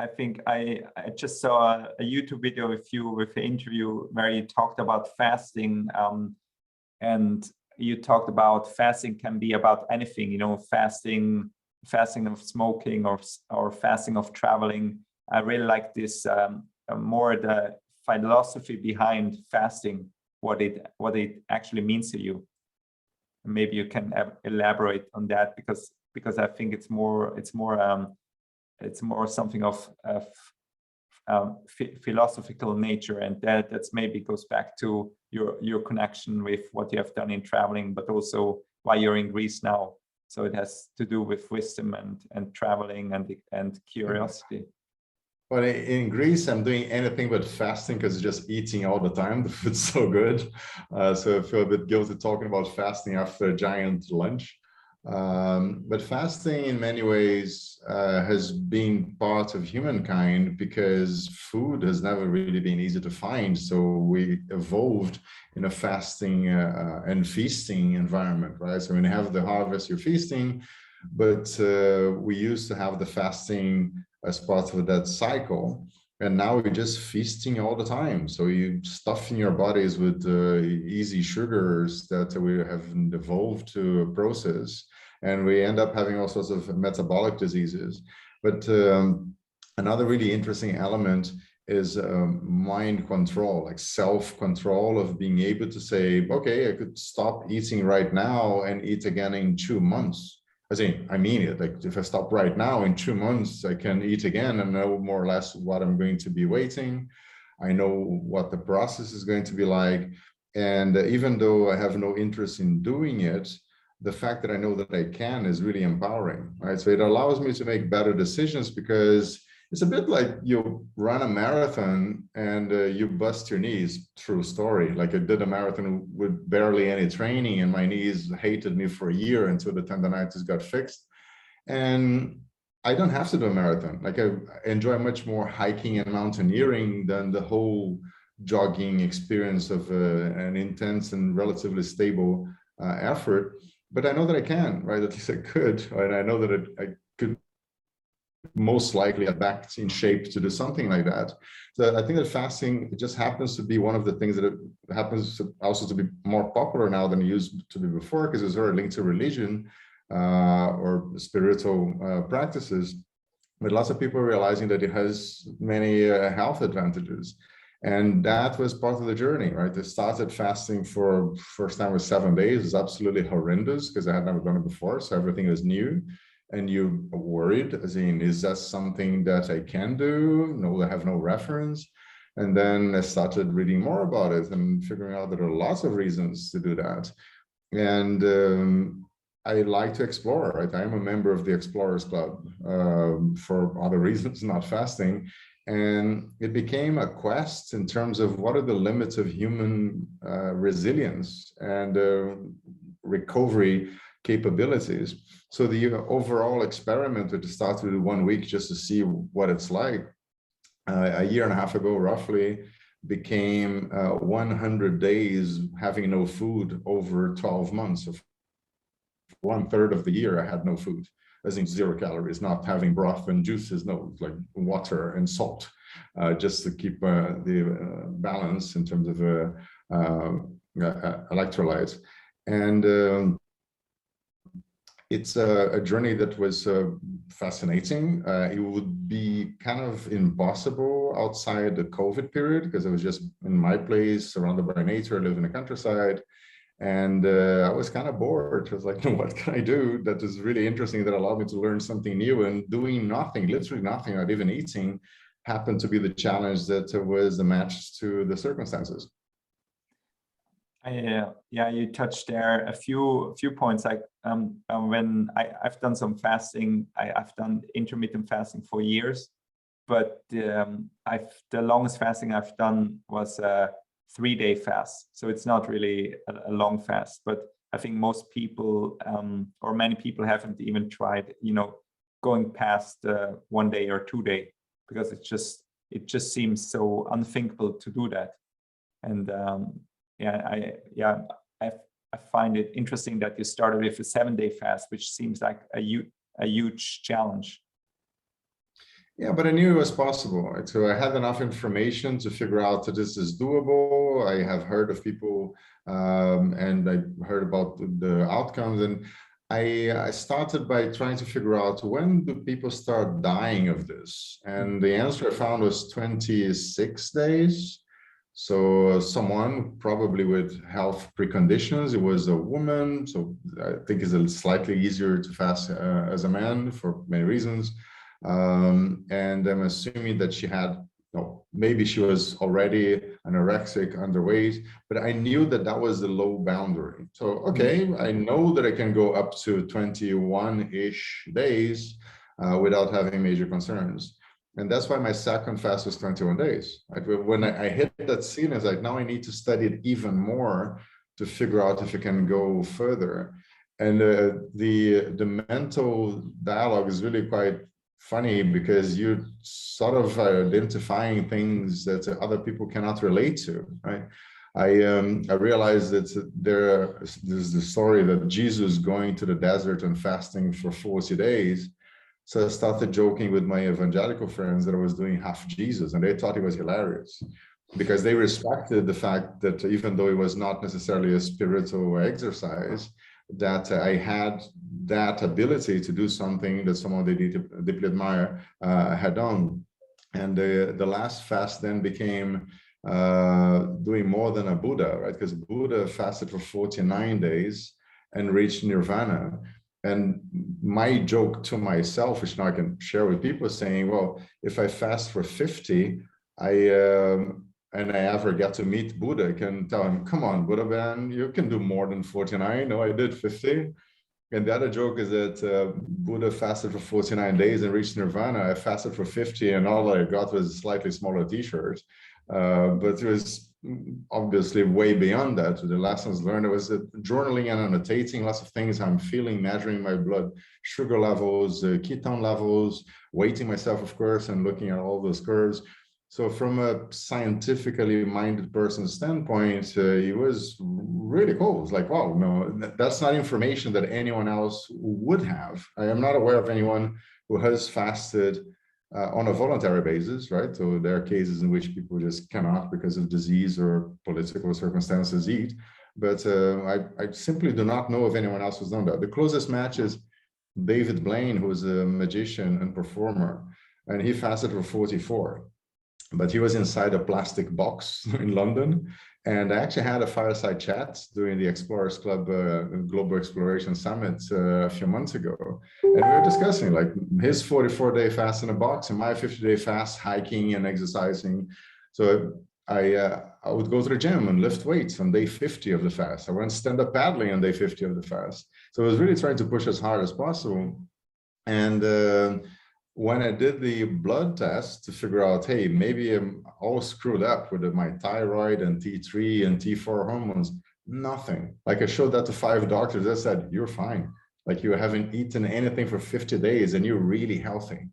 I think I just saw a YouTube video with you with an interview where you talked about fasting, and you talked about fasting can be about anything, you know, fasting of smoking or fasting of traveling. I really like this more the philosophy behind fasting, what it actually means to you. Maybe you can elaborate on that because I think it's more something of philosophical nature, and that's maybe goes back to your connection with what you have done in traveling, but also why you're in Greece now. So it has to do with wisdom and traveling and curiosity. Well, in Greece, I'm doing anything but fasting because it's just eating all the time. The food's so good. So I feel a bit guilty talking about fasting after a giant lunch. But fasting in many ways has been part of humankind because food has never really been easy to find. So we evolved in a fasting and feasting environment, right? So when you have the harvest, you're feasting, but we used to have the fasting as part of that cycle. And now we're just feasting all the time. So you stuffing your bodies with easy sugars that we have evolved to process. And we end up having all sorts of metabolic diseases. But another really interesting element is mind control, like self-control of being able to say, okay, I could stop eating right now and eat again in 2 months. I mean it, like if I stop right now, in 2 months, I can eat again and know more or less what I'm going to be waiting. I know what the process is going to be like. And even though I have no interest in doing it, the fact that I know that I can is really empowering, right? So it allows me to make better decisions because it's a bit like you run a marathon and you bust your knees. True story. Like I did a marathon with barely any training and my knees hated me for a year until the tendonitis got fixed. And I don't have to do a marathon. Like I enjoy much more hiking and mountaineering than the whole jogging experience of an intense and relatively stable effort. But I know that I can, right? At least I could. And I know that I could most likely get back in shape to do something like that. So I think that fasting, it just happens to be one of the things that it happens to also to be more popular now than it used to be before, because it's very linked to religion or spiritual practices. But lots of people are realizing that it has many health advantages. And that was part of the journey, right? I started fasting for first time was 7 days. It's absolutely horrendous because I had never done it before. So everything is new. And you're worried, as in, is that something that I can do? No, I have no reference. And then I started reading more about it and figuring out that there are lots of reasons to do that. And I like to explore, right? I'm a member of the Explorers Club for other reasons, not fasting. And it became a quest in terms of what are the limits of human resilience and recovery capabilities. So the overall experiment, which started with 1 week just to see what it's like, a year and a half ago, roughly, became 100 days having no food over 12 months. Of 1/3 of the year, I had no food, as in 0 calories, not having broth and juices, no, like water and salt, just to keep the balance in terms of electrolytes. And it's a journey that was fascinating. It would be kind of impossible outside the COVID period because I was just in my place, surrounded by nature, I live in the countryside. And I was kind of bored. I was like, what can I do that is really interesting that allowed me to learn something new? And doing nothing, literally nothing, not even eating, happened to be the challenge that was the match to the circumstances. Yeah, you touched there a few points. Like when I've done some fasting, I've done intermittent fasting for years, but the longest fasting I've done was 3-day fast. So it's not really a long fast, but I think most people or many people haven't even tried, you know, going past 1 day or 2 day, because it just seems so unthinkable to do that. And I find it interesting that you started with a 7-day fast, which seems like a huge challenge. Yeah, but I knew it was possible, right? So I had enough information to figure out that this is doable. I have heard of people, and I heard about the outcomes, and I started by trying to figure out, when do people start dying of this? And the answer I found was 26 days. So someone probably with health preconditions, it was a woman, so I think it's a slightly easier to fast as a man for many reasons. And I'm assuming that she had, no, maybe she was already anorexic, underweight, but I knew that that was the low boundary. So, okay, I know that I can go up to 21-ish days without having major concerns. And that's why my second fast was 21 days. Like when I hit that scene, it's like, now I need to study it even more to figure out if it can go further. And the mental dialogue is really quite funny, because you're sort of identifying things that other people cannot relate to, right? I realized that there's the story that Jesus going to the desert and fasting for 40 days. So I started joking with my evangelical friends that I was doing half Jesus, and they thought it was hilarious, because they respected the fact that even though it was not necessarily a spiritual exercise, that I had that ability to do something that someone they deeply admire had done. And the last fast then became doing more than a Buddha, right? Because Buddha fasted for 49 days and reached nirvana. And my joke to myself, which now I can share with people, saying, well, if I fast for 50, and I ever get to meet Buddha, I can tell him, come on, Buddha man, you can do more than 49. No, I did 50. And the other joke is that Buddha fasted for 49 days and reached nirvana. I fasted for 50, and all I got was a slightly smaller t-shirt. But it was obviously way beyond that. The lessons learned was that journaling and annotating lots of things I'm feeling, measuring my blood sugar levels, ketone levels, weighting myself, of course, and looking at all those curves. So from a scientifically minded person's standpoint, it was really cool. It's like, wow, no, that's not information that anyone else would have. I am not aware of anyone who has fasted on a voluntary basis, right? So there are cases in which people just cannot, because of disease or political circumstances, eat. But I simply do not know of anyone else who's done that. The closest match is David Blaine, who is a magician and performer, and he fasted for 44. But he was inside a plastic box in London. And I actually had a fireside chat during the Explorers Club Global Exploration Summit a few months ago. And we were discussing like his 44-day fast in a box and my 50-day fast, hiking and exercising. So I would go to the gym and lift weights on day 50 of the fast. I went stand-up paddling on day 50 of the fast. So I was really trying to push as hard as possible. And when I did the blood test to figure out, hey, maybe I'm all screwed up with my thyroid and T3 and T4 hormones, nothing. Like I showed that to 5 doctors. They said, you're fine. Like you haven't eaten anything for 50 days and you're really healthy.